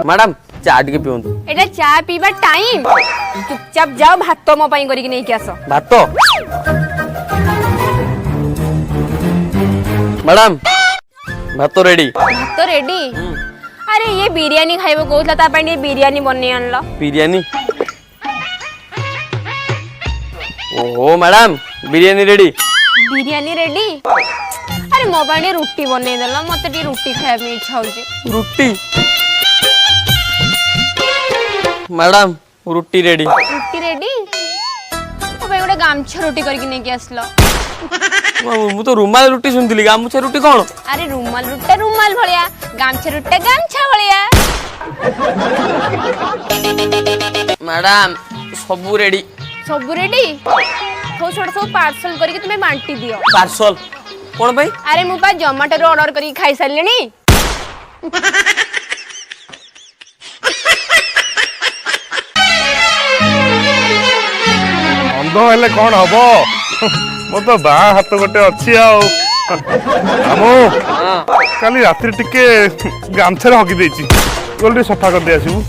madam चा टिके पियंतु एटा चा पीबा टाइम चुपचाप जाओ भात मो पई करिक नै के आसो भात मैडम भात रेडी भात रेडी अरे ये बिरयानी खाइबो कहउतला ता पई बिरयानी बन्ने आनलो बिरयानी ओहो मैडम बिरयानी रेडी अरे मो पई रुटी बन्ने देला मते टी रुटी खाइबा में इच्छा होची रुटी मैडम रुटी रेडी ओ भाई गोटे गामछा रोटी करके नै के आसलो मु तो रुमाल रोटी सुनथिली गामछा रोटी कोन अरे रुमाल भलिया गामछा भलिया मैडम सब रेडी तो छोड़ सब पार्सल करके तुम्हें बांटी दियो पार्सल कोन भाई अरे मु पा जोमेटो रो ऑर्डर करके खाई सारलेनी अंध हेले कौन हबो मो तो बा हाथ गोटे अच्छी आमो काली रात्रि टिके गामछा हगी देछि गोल्डी सफा कर दे आसीबू